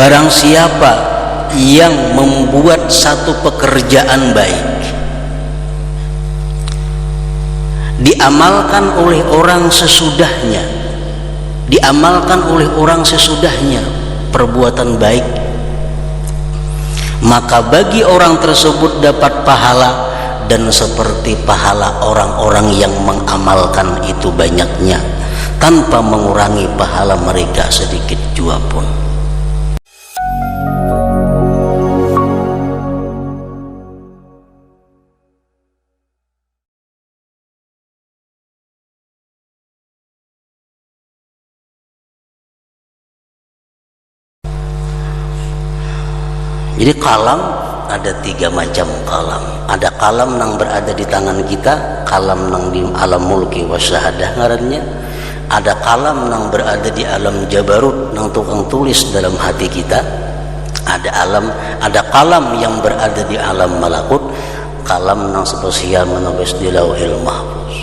Barang siapa yang membuat satu pekerjaan baik diamalkan oleh orang sesudahnya, perbuatan baik, maka bagi orang tersebut dapat pahala dan seperti pahala orang-orang yang mengamalkan itu banyaknya tanpa mengurangi pahala mereka sedikit jua pun. Jadi kalam ada 3 macam kalam. Ada kalam yang berada di tangan kita, kalam yang di alam mulki wa syahadah ngarannya. Ada kalam yang berada di alam jabarut yang tukang tulis dalam hati kita. Ada kalam yang berada di alam malakut, kalam yang spesial menulis di lauhil mahfuz.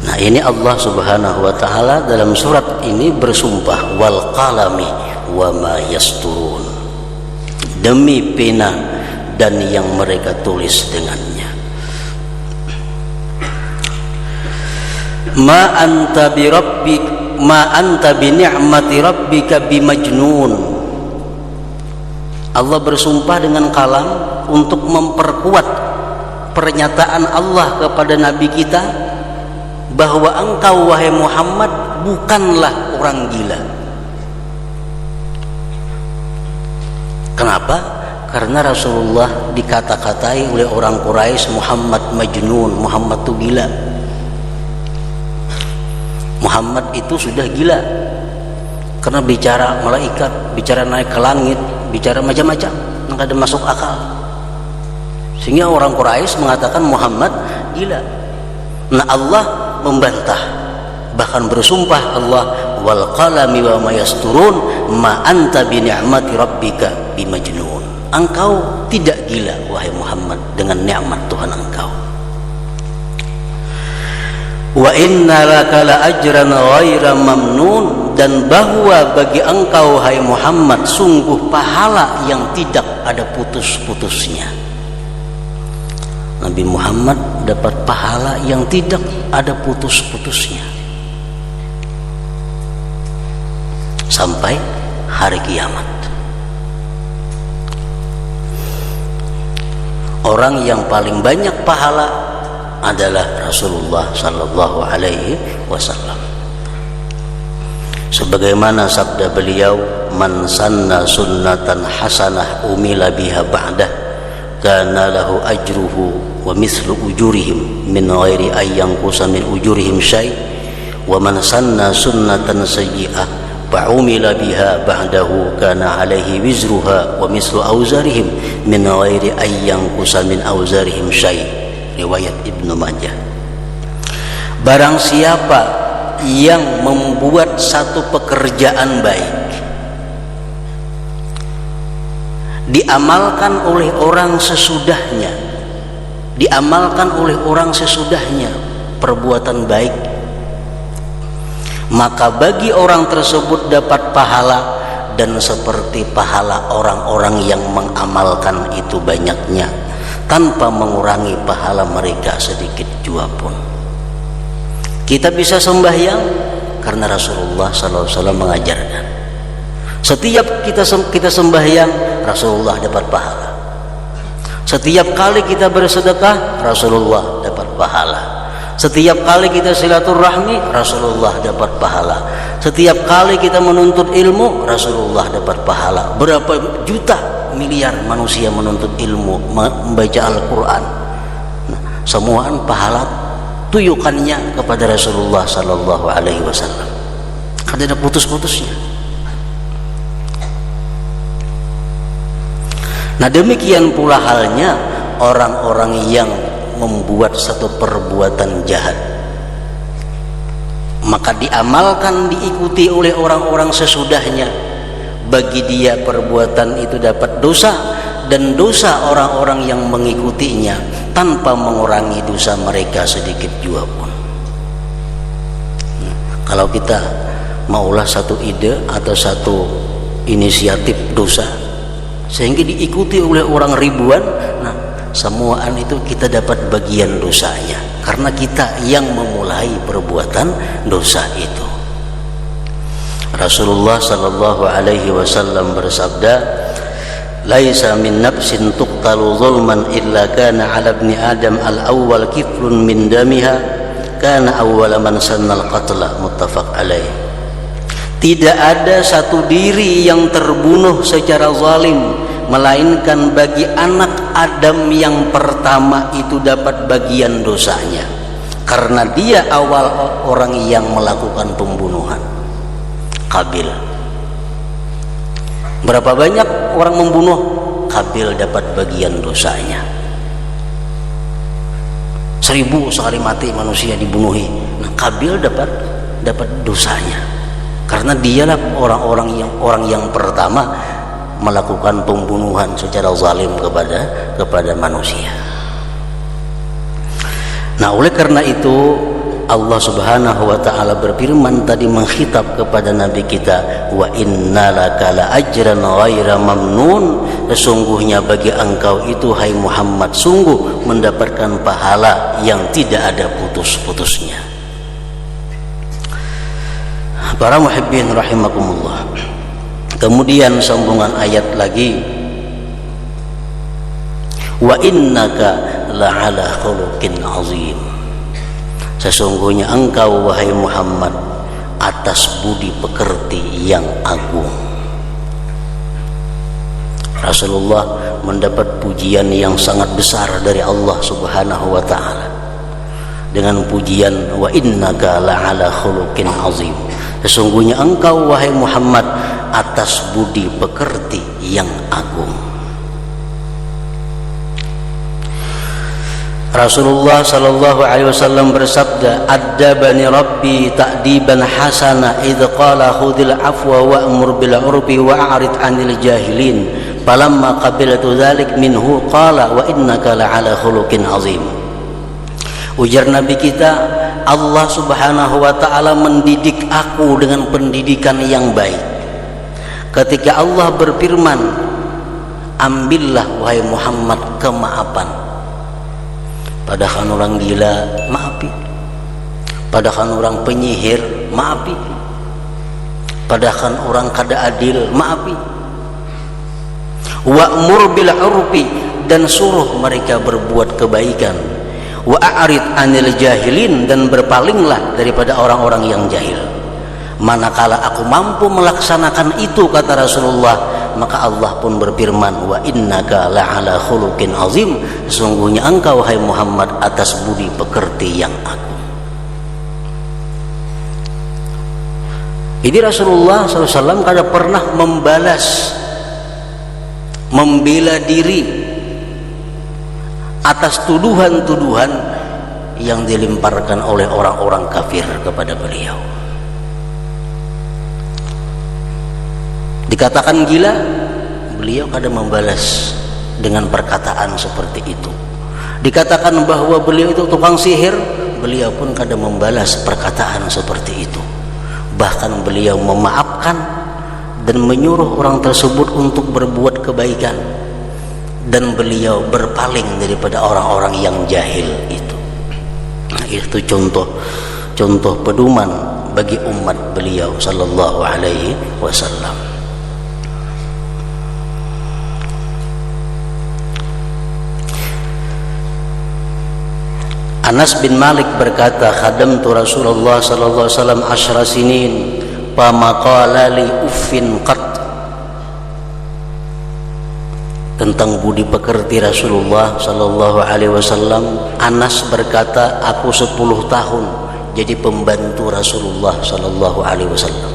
Nah, ini Allah Subhanahu wa taala dalam surat ini bersumpah wal qalami wa ma yasturun, demi pena dan yang mereka tulis dengannya. Ma anta bi ni'mati rabbika bimajnun. Allah bersumpah dengan kalam untuk memperkuat pernyataan Allah kepada Nabi kita bahwa engkau wahai Muhammad bukanlah orang gila. Kenapa? Karena Rasulullah dikata-katai oleh orang Quraisy Muhammad majnun, Muhammad itu gila. Muhammad itu sudah gila karena bicara malaikat, bicara naik ke langit, bicara macam-macam, nggak ada masuk akal. Sehingga orang Quraisy mengatakan Muhammad gila. Nah, Allah membantah, bahkan bersumpah Allah wal qalami wa ma yasturun ma anta bi ni'mati rabbika bimajnun. Engkau tidak gila wahai Muhammad dengan nikmat Tuhan engkau. Wa inna laka la ajran ghaira mamnun, dan bahwa bagi engkau wahai Muhammad sungguh pahala yang tidak ada putus-putusnya. Nabi Muhammad dapat pahala yang tidak ada putus-putusnya sampai hari kiamat. Orang yang paling banyak pahala adalah Rasulullah sallallahu alaihi wasallam. Sebagaimana sabda beliau, man sanna sunnatan hasanah umila biha ba'dah kana lahu ajruhu wa mislu ujurihim min ghairi ayyanqusa min ujurihim syai' wa man sanna sunnatan sayyi'ah fa'umila biha ba'dahu kana alaihi wizruha wa mislu auzarihim min ghairi ayyanqusa min auzarihim syai'. Riwayat Ibnu Majah. Barang siapa yang membuat satu pekerjaan baik diamalkan oleh orang sesudahnya, perbuatan baik, maka bagi orang tersebut dapat pahala dan seperti pahala orang-orang yang mengamalkan itu banyaknya tanpa mengurangi pahala mereka sedikit jua pun. Kita bisa sembahyang karena Rasulullah SAW mengajarkan. Setiap kita sembahyang, Rasulullah dapat pahala. Setiap kali kita bersedekah, Rasulullah dapat pahala. Setiap kali kita silaturahmi, Rasulullah dapat pahala. Setiap kali kita menuntut ilmu, Rasulullah dapat pahala. Berapa juta miliar manusia menuntut ilmu, membaca Al-Quran, nah, semuaan pahala tuyukannya kepada Rasulullah sallallahu alaihi wasallam. Ada putus-putusnya. Nah, demikian pula halnya orang-orang yang membuat satu perbuatan jahat, maka diamalkan, diikuti oleh orang-orang sesudahnya. Bagi dia perbuatan itu dapat dosa, dan dosa orang-orang yang mengikutinya tanpa mengurangi dosa mereka sedikit jua pun. Kalau kita maulah satu ide atau satu inisiatif dosa sehingga diikuti oleh orang ribuan. Nah, semuaan itu kita dapat bagian dosanya karena kita yang memulai perbuatan dosa itu. Rasulullah sallallahu alaihi wasallam bersabda, "Laisa min nafsin tuqtalu zulman illa kana 'ala ibni Adam al-awwal kiflun min damiha kana awwala man sannal qatla." Muttafaq alaih. Tidak ada satu diri yang terbunuh secara zalim melainkan bagi anak Adam yang pertama itu dapat bagian dosanya karena dia awal orang yang melakukan pembunuhan. Qabil. Berapa banyak orang membunuh? Qabil dapat bagian dosanya. 1000 sekali mati manusia dibunuhi. Nah, Qabil dapat dosanya karena dialah orang yang pertama melakukan pembunuhan secara zalim kepada manusia. Nah, oleh karena itu Allah Subhanahu wa taala berfirman tadi mengkhitab kepada nabi kita, wa innalaka la ajran ghaira mamnun, sesungguhnya bagi engkau itu hai Muhammad sungguh mendapatkan pahala yang tidak ada putus-putusnya. Para muhibbin rahimakumullah. Kemudian sambungan ayat lagi, wa innaka la'ala khuluqin azim, sesungguhnya engkau wahai Muhammad atas budi pekerti yang agung. Rasulullah mendapat pujian yang sangat besar dari Allah Subhanahu wa taala dengan pujian wa innaka la'ala khuluqin azim, sesungguhnya engkau wahai Muhammad atas budi pekerti yang agung. Rasulullah sallallahu alaihi wasallam bersabda, "Addabani Rabbi ta'diban hasana idz qala khudhil afwa wa'mur bil 'urfi wa'rid 'anil jahilin." Falamma qabiltu dzalik minhu qala wa innaka la'ala khuluqin azim. Ujar Nabi kita, Allah Subhanahu wa taala mendidik aku dengan pendidikan yang baik. Ketika Allah berfirman, ambillah wahai Muhammad kemaafan. Padahal orang gila, maafi. Padahal orang penyihir, maafi. Padahal orang kada adil, maafi. Wa'mur bil 'urfi, dan suruh mereka berbuat kebaikan. Wa'rid 'anil jahilin, dan berpalinglah daripada orang-orang yang jahil. Manakala aku mampu melaksanakan itu, kata Rasulullah, maka Allah pun berfirman, wa innaka la'ala khuluqin azim, sesungguhnya engkau hai Muhammad atas budi pekerti yang agung. Jadi Rasulullah SAW kada pernah membela diri atas tuduhan-tuduhan yang dilemparkan oleh orang-orang kafir kepada beliau. Dikatakan gila, beliau kadang membalas dengan perkataan seperti itu. Dikatakan bahwa beliau itu tukang sihir, beliau pun kadang membalas perkataan seperti itu. Bahkan beliau memaafkan dan menyuruh orang tersebut untuk berbuat kebaikan, dan beliau berpaling daripada orang-orang yang jahil itu. Nah, itu contoh pedoman bagi umat beliau sallallahu alaihi wasallam. Anas bin Malik berkata, khadamtu Rasulullah sallallahu alaihi wasallam 10 sinin fama qala li uffin qat. Tentang budi pekerti Rasulullah sallallahu alaihi wasallam, Anas berkata, aku 10 tahun jadi pembantu Rasulullah sallallahu alaihi wasallam.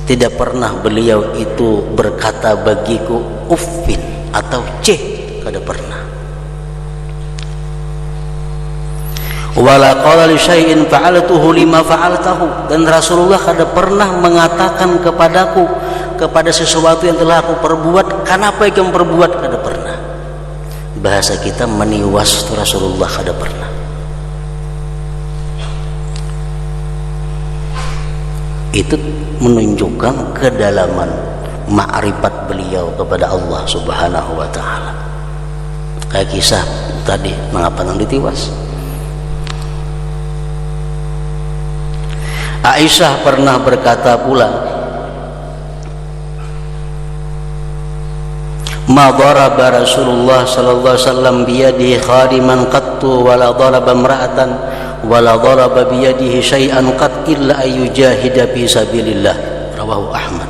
Tidak pernah beliau itu berkata bagiku uffin atau ceh, kada pernah. Wala qala li syai'in fa'altuhu lima fa'altahu, dan Rasulullah kada pernah mengatakan kepadaku kepada sesuatu yang telah aku perbuat, kenapa kamu perbuat, kada pernah. Bahasa kita meniwas itu Rasulullah kada pernah. Itu menunjukkan kedalaman ma'rifat beliau kepada Allah Subhanahu wa ta'ala. Kayak kisah tadi, mengapa nang ditiwas. Aisyah pernah berkata pula, ma daraba Rasulullah sallallahu alaihi wasallam biyadihi khadiman qattu wala daraba imra'atan wala daraba biyadihi syai'an qat illa ayyujahida fi sabilillah. Rawahu Ahmad.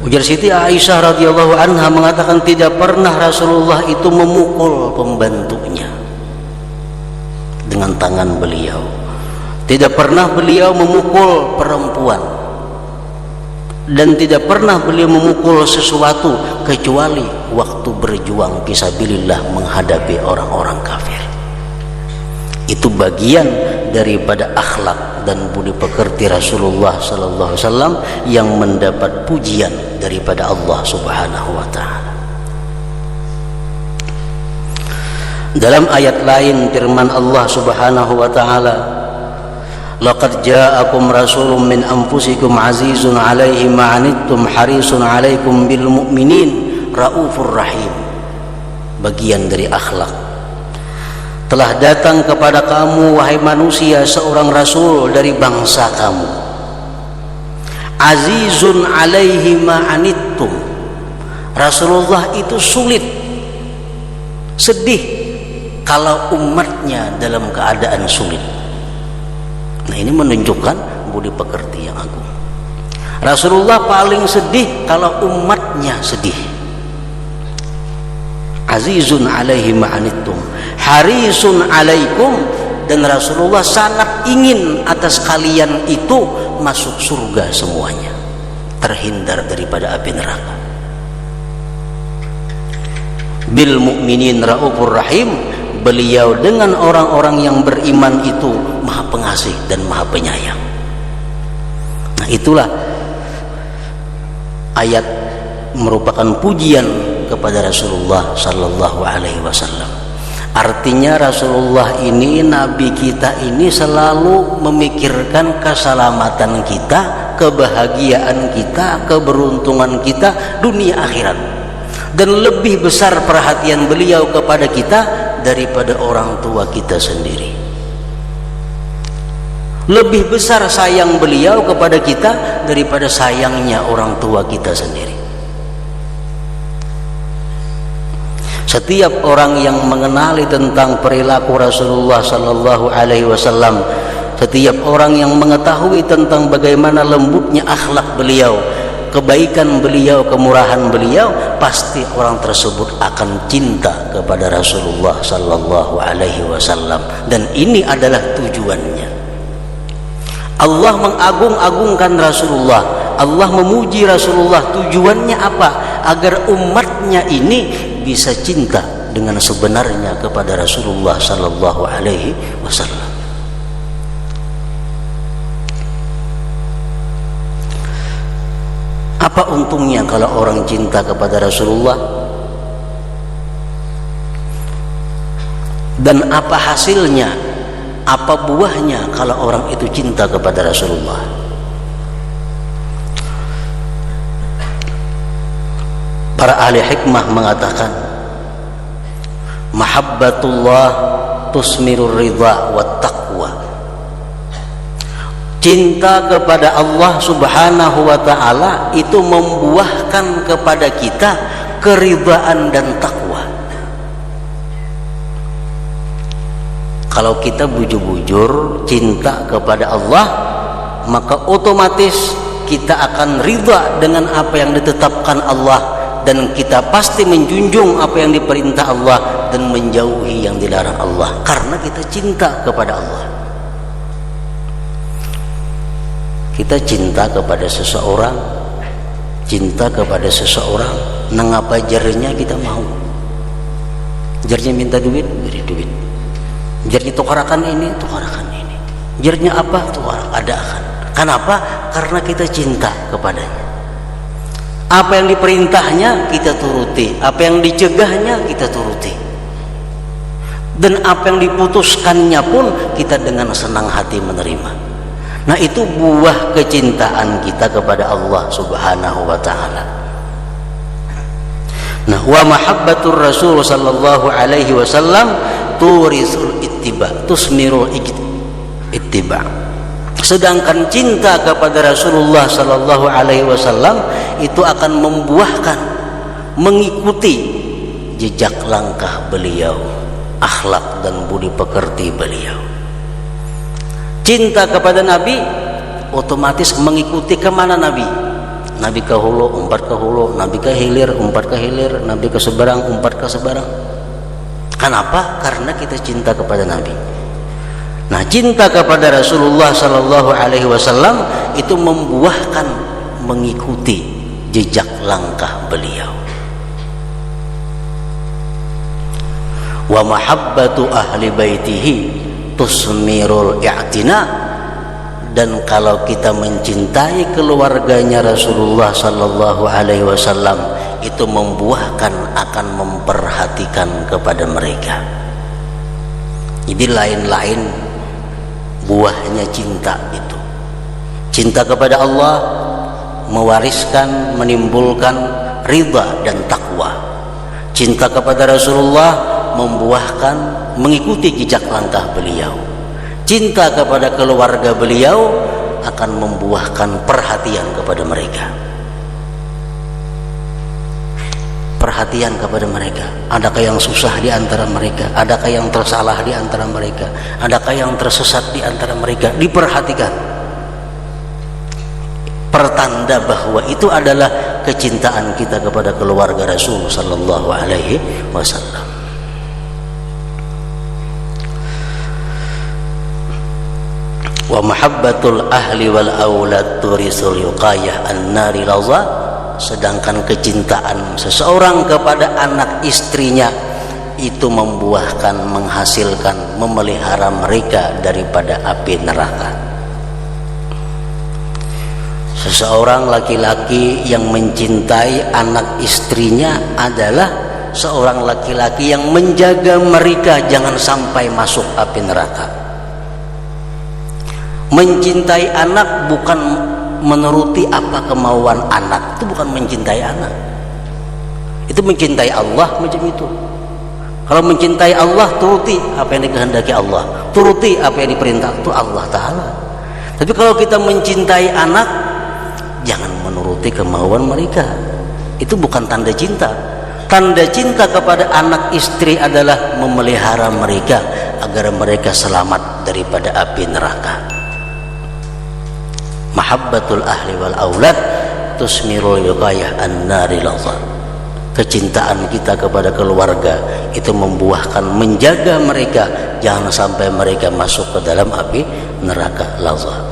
Ujar Siti Aisyah radhiyallahu anha mengatakan tidak pernah Rasulullah itu memukul pembantunya dengan tangan beliau. Tidak pernah beliau memukul perempuan, dan tidak pernah beliau memukul sesuatu kecuali waktu berjuang fisabilillah menghadapi orang-orang kafir. Itu bagian daripada akhlak dan budi pekerti Rasulullah sallallahu alaihi wasallam yang mendapat pujian daripada Allah Subhanahu wa taala. Dalam ayat lain firman Allah Subhanahu wa taala, laqad ja'akum rasulun min anfusikum azizun 'alaihi ma 'anittum harisun 'alaikum bil mu'minin raufur rahim. Bagian dari akhlak. Telah datang kepada kamu wahai manusia seorang rasul dari bangsa kamu. Azizun 'alaihi ma 'anittum. Rasulullah itu sulit, sedih kalau umatnya dalam keadaan sulit. Nah, ini menunjukkan budi pekerti yang agung. Rasulullah paling sedih kalau umatnya sedih. Azizun 'alaihi ma 'anittum harisun 'alaikum, dan Rasulullah sangat ingin atas kalian itu masuk surga semuanya, terhindar daripada api neraka. Bil mu'minin raufur rahim, beliau dengan orang-orang yang beriman itu maha pengasih dan maha penyayang. Nah, itulah ayat merupakan pujian kepada Rasulullah sallallahu alaihi wasallam. Artinya Rasulullah ini, Nabi kita ini selalu memikirkan keselamatan kita, kebahagiaan kita, keberuntungan kita dunia akhirat. Dan lebih besar perhatian beliau kepada kita daripada orang tua kita sendiri. Lebih besar sayang beliau kepada kita daripada sayangnya orang tua kita sendiri. Setiap orang yang mengenali tentang perilaku Rasulullah sallallahu alaihi wasallam, setiap orang yang mengetahui tentang bagaimana lembutnya akhlak beliau, kebaikan beliau, kemurahan beliau, pasti orang tersebut akan cinta kepada Rasulullah sallallahu alaihi wasallam. Dan ini adalah tujuannya. Allah mengagung-agungkan Rasulullah, Allah memuji Rasulullah. Tujuannya apa? Agar umatnya ini bisa cinta dengan sebenarnya kepada Rasulullah sallallahu alaihi wasallam. Apa untungnya kalau orang cinta kepada Rasulullah? Dan apa hasilnya? Apa buahnya kalau orang itu cinta kepada Rasulullah? Para ahli hikmah mengatakan, mahabbatullah tusmirur ridha wat taqwa. Cinta kepada Allah Subhanahu wa ta'ala itu membuahkan kepada kita keridhaan dan takwa. Kalau kita bujur-bujur cinta kepada Allah, maka otomatis kita akan ridha dengan apa yang ditetapkan Allah, dan kita pasti menjunjung apa yang diperintah Allah dan menjauhi yang dilarang Allah, karena kita cinta kepada Allah. Kita cinta kepada seseorang, nang apa jarnya kita mau. Jarnya minta duit, beri duit. Jarnya tukarakan ini, tukarakan ini. Jarnya apa? Tukar, adakan. Kenapa? Karena kita cinta kepadanya. Apa yang diperintahnya kita turuti, apa yang dicegahnya kita turuti, dan apa yang diputuskannya pun kita dengan senang hati menerima. Nah, itu buah kecintaan kita kepada Allah Subhanahu wa taala. Nah, wa mahabbatur Rasul sallallahu alaihi wasallam turisul ittiba, tusmirul ittiba. Sedangkan cinta kepada Rasulullah sallallahu alaihi wasallam itu akan membuahkan mengikuti jejak langkah beliau, akhlak dan budi pekerti beliau. Cinta kepada Nabi otomatis mengikuti kemana Nabi. Nabi ke hulu, umpat ke hulu. Nabi ke hilir, umpat ke hilir. Nabi ke seberang, umpat ke seberang. Kenapa? Karena kita cinta kepada Nabi. Nah, cinta kepada Rasulullah sallallahu alaihi wasallam itu membuahkan mengikuti jejak langkah beliau. Wa mahabbatu ahli baitihi tusmirul i'tina, dan kalau kita mencintai keluarganya Rasulullah sallallahu alaihi wasallam itu membuahkan akan memperhatikan kepada mereka. Jadi lain-lain buahnya cinta itu. Cinta kepada Allah mewariskan, menimbulkan ridha dan takwa. Cinta kepada Rasulullah membuahkan mengikuti jejak langkah beliau. Cinta kepada keluarga beliau akan membuahkan perhatian kepada mereka. Perhatian kepada mereka. Adakah yang susah di antara mereka? Adakah yang tersalah di antara mereka? Adakah yang tersesat di antara mereka? Diperhatikan. Pertanda bahwa itu adalah kecintaan kita kepada keluarga Rasul sallallahu alaihi wasallam. Wa mahabbatul ahli wal aulad turisul yuqayah an-nari laza, sedangkan kecintaan seseorang kepada anak istrinya itu membuahkan, menghasilkan, memelihara mereka daripada api neraka. Seseorang laki-laki yang mencintai anak istrinya adalah seorang laki-laki yang menjaga mereka jangan sampai masuk api neraka. Mencintai anak bukan menuruti apa kemauan anak, itu bukan mencintai anak. Itu mencintai Allah macam itu. Kalau mencintai Allah, turuti apa yang dikehendaki Allah, turuti apa yang diperintah itu Allah Ta'ala. Tapi kalau kita mencintai anak, jangan menuruti kemauan mereka. Itu bukan tanda cinta. Tanda cinta kepada anak istri adalah memelihara mereka agar mereka selamat daripada api neraka. Mahabbatul ahli wal aulad tusmirul yuqayah an-nari laza. Kecintaan kita kepada keluarga itu membuahkan menjaga mereka jangan sampai mereka masuk ke dalam api neraka laza.